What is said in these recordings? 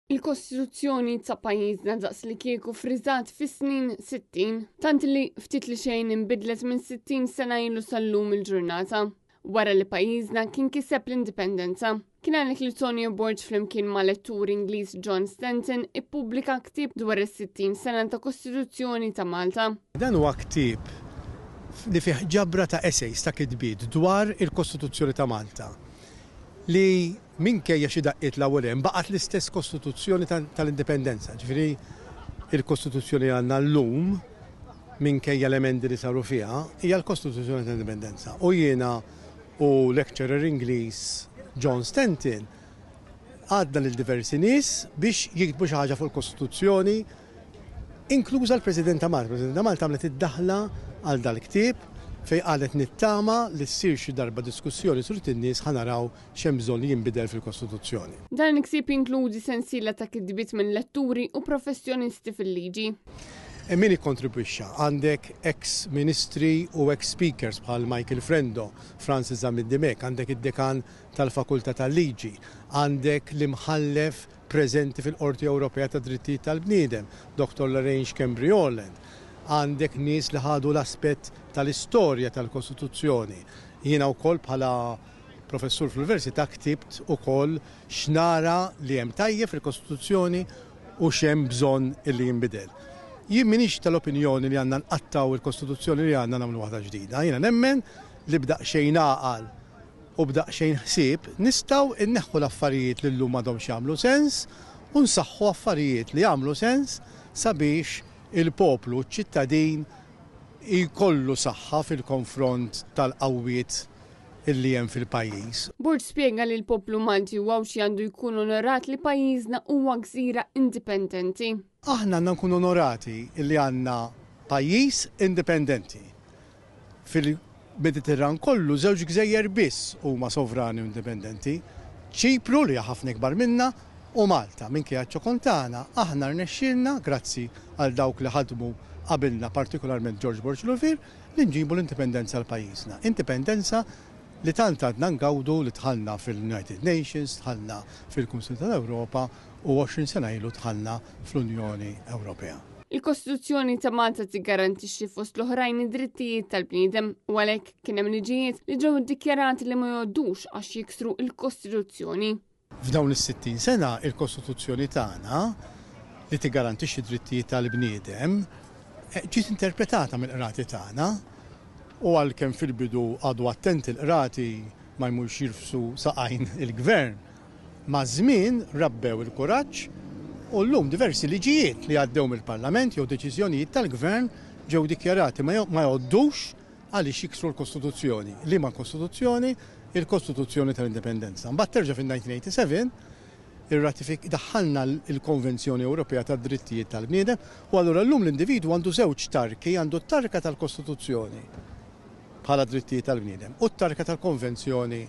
Il-Kostituzzjoni ta' pajjiżna daqs li kieku friżat fis-snin 60, tant li ftit li xejn inbidlet minn 60 sena ilu sal-lum il-ġurnata. Wara li pajjiżna kien kiseb l-indipendenza. Kien għalhekk li Tony Abbott flimkien ma' lettur Ingliż John Stanton ippubblika ktieb dwar is-60 sena ta' Kostituzzjoni ta' Malta. Dan huwa ktieb li fih ġabra ta' essays ta' kitbiet dwar il-Kostituzzjoni ta' Malta li minkejja xi daqqiet l-ewwel hemm baqgħet l-istess Kostituzzjoni tal-Indipendenza. Ġifieri il-Kostituzzjoni għandna llum minkejja l-emendi li saru fiha hija l-Kostituzzjoni tal-Indipendenza. U jiena u lecturer Ingliż John Stanton għadna lil diversi nies biex jiktbu xi ħaġa fuq il-Kostituzzjoni, inkluża l-President ta' Malta. Il-President ta' Malta għamlet id-daħla għal dal-ktieb fejn qalet nittama li ssir xi darba diskussjoni surit in-nies ħanaraw x'hemm bżonn li jinbidel fil-Kostituzzjoni. Dan il-ksib jinkludi sensiela ta' kitbiet minn letturi u professjonisti fil-liġi. Min ikkontribwixxa għandek ex-ministri u ex-speakers bħal Michael Frendo, Francis Zamidimek, għandek id-dekan tal-Fakultà tal-Liġi, għandek l-imħallef preżenti fil-Qorti Ewropea ta' Drittijiet tal-Bniedem, Dr. Lorraine Cambriolen, għandek nies li ħadu l-aspett tal-istorja tal-Kostituzzjoni. Jiena wkoll bħala professur fl-Università ktibt ukoll x'nara li hemm tajjeb fil-Kostituzzjoni u x'hemm bżonn illi jinbidel. Jien m'iniex tal-opinjoni li għandna nqattaw il-Kostituzzjoni li għandna nagħmlu waħda ġdida. Jiena nemmen li b'daqsxejn għaqal u b'daqsxejn ħsieb nistgħu inneħħu l-affarijiet li llum m'għadhomx jagħmlu sens u nsaħħu affarijiet li jagħmlu sens sabiex il-poplu, ċittadin jkollu saħħa fil-konfront tal-qawwiet illi hemm fil-pajjiż. Burt spjega li l-poplu Malti huwa xi għandu jkun onorat li pajjiżna huwa gżira indipendenti. Aħna għandna nkunu onorati illi għandna pajjiż indipendenti. Fil-Mediterran kollu żewġ gżejjer biss huma sovrani u indipendenti. Ċipru li ħafna ikbar minna u Malta, minkejja ċokontana, aħna rnexxielna, grazzi għal dawk li ħadmu qabilna, partikolarment George Borġlofir, li nġibu l-indipendenza għal pajjiżna. Indipendenza li tant għadna ngawdu li tħallna fil-United Nations, tħallna fil-Kunsil tal-Ewropa u 20 sena ilu tħallna fl-Unjoni Ewropea. Il-Kostituzzjoni ta' Malta tiggarantixxi fost l-oħrajn id-drittijiet tal-bniedem u għalhekk kien hemm liġijiet li ġew iddikjarati li ma jgħoddux għax jiksru l-Kostituzzjoni. F'dawn is-60 sena il-Kostituzzjoni tagħna li tiggarantixxi drittijiet tal-bniedem ġiet interpretata mill-qrati tagħna u għalkemm fil-bidu għadu attent il-qrati ma jmux jirfsu saqajn il-gvern, ma' żmien rabbew il-kuraġġ u llum diversi liġijiet li għaddew mill-Parlament jew deċiżjonijiet tal-gvern ġew dikjarati ma jgħoddux għaliex jiksru l-Kostituzzjoni. Liema l-Kostituzzjoni? Il-Kostituzzjoni tal-Indipendenza. Mbagħad terġa' fin-1997 daħħalna l-Konvenzjoni Ewropea tad-Drittijiet tal-Bniedem u allura llum l-individwu għandu żewġ tarki, għandu t-tarka tal-Kostituzzjoni bħala drittijiet tal-bniedem u t-tarka tal-Konvenzjoni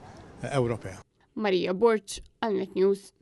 Ewropea. Marija Borċ, Għal Net News.